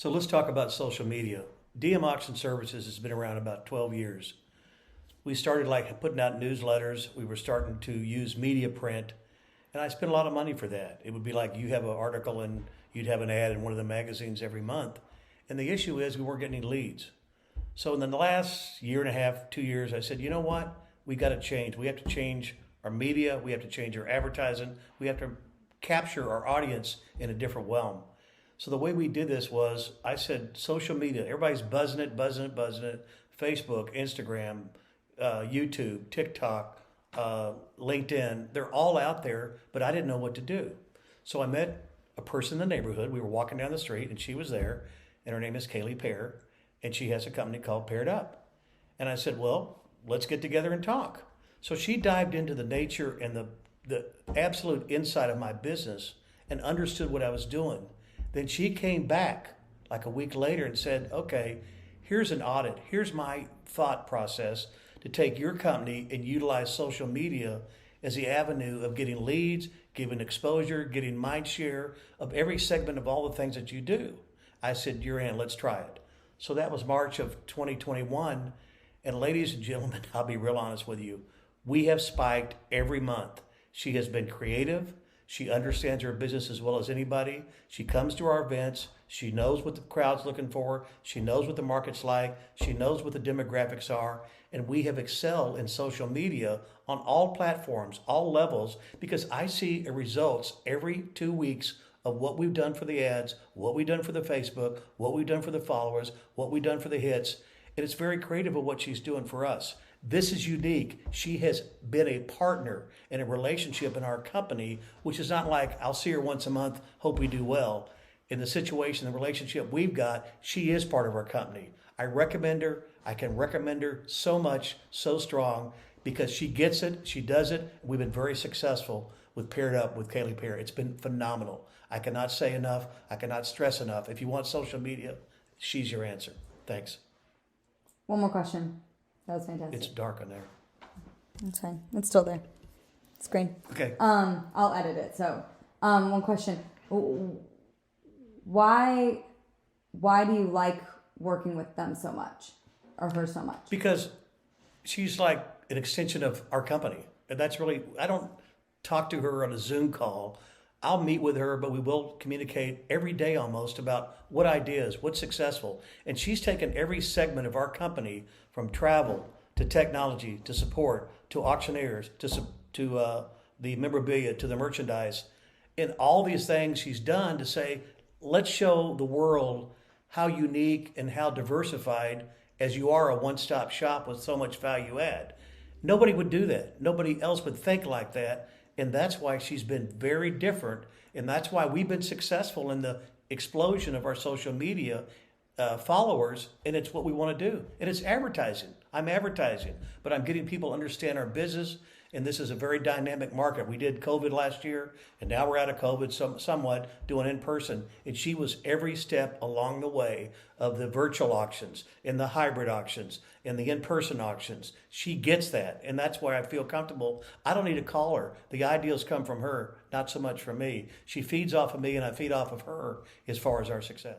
So let's talk about social media. DM Auction Services has been around about 12 years. We started like putting out newsletters. We were starting to use media print, and I spent a lot of money for that. It would be like you have an article and you'd have an ad in one of the magazines every month. And the issue is we weren't getting any leads. So in the last year and a half, 2 years, I said, you know what? We got to change. We have to change our media. We have to change our advertising. We have to capture our audience in a different realm. So the way we did this was I said social media. Everybody's buzzing it. Facebook, Instagram, YouTube, TikTok, LinkedIn. They're all out there, but I didn't know what to do. So I met a person in the neighborhood. We were walking down the street, and she was there, and her name is Kaylee Pear, and she has a company called Paired Up. And I said, well, let's get together and talk. So she dived into the nature and the absolute inside of my business and understood what I was doing. Then she came back like a week later and said, okay, here's an audit. Here's my thought process to take your company and utilize social media as the avenue of getting leads, giving exposure, getting mind share of every segment of all the things that you do. I said, you're in, let's try it. So that was March of 2021. And ladies and gentlemen, I'll be real honest with you. We have spiked every month. She has been creative. She understands her business as well as anybody. She comes to our events. She knows what the crowd's looking for. She knows what the market's like. She knows what the demographics are. And we have excelled in social media on all platforms, all levels, because I see results every 2 weeks of what we've done for the ads, what we've done for the Facebook, what we've done for the followers, what we've done for the hits. And it's very creative of what she's doing for us. This is unique. She has been a partner in a relationship in our company, which is not like I'll see her once a month, hope we do well. In the situation, the relationship we've got, she is part of our company. I recommend her. I can recommend her so much, so strong, because she gets it, she does it. We've been very successful with Paired Up with Kaylee Pear. It's been phenomenal. I cannot say enough. I cannot stress enough. If you want social media, she's your answer. Thanks. One more question. That was fantastic. It's dark in there. That's fine. It's still there. It's green. Okay. I'll edit it. So, one question. Why do you like working with them so much, or her so much? Because she's like an extension of our company. And that's really, I don't talk to her on a Zoom call. I'll meet with her, but we will communicate every day almost about what ideas, what's successful. And she's taken every segment of our company from travel to technology to support to auctioneers to the memorabilia to the merchandise. And all these things she's done to say, let's show the world how unique and how diversified as you are a one-stop shop with so much value add. Nobody would do that. Nobody else would think like that. And that's why she's been very different. And that's why we've been successful in the explosion of our social media followers. And it's what we want to do. And it's advertising. I'm advertising, but I'm getting people to understand our business. And this is a very dynamic market. We did COVID last year, and now we're out of COVID somewhat, doing in person. And she was every step along the way of the virtual auctions, and the hybrid auctions, and the in-person auctions. She gets that, and that's why I feel comfortable. I don't need to call her. The ideas come from her, not so much from me. She feeds off of me, and I feed off of her as far as our success.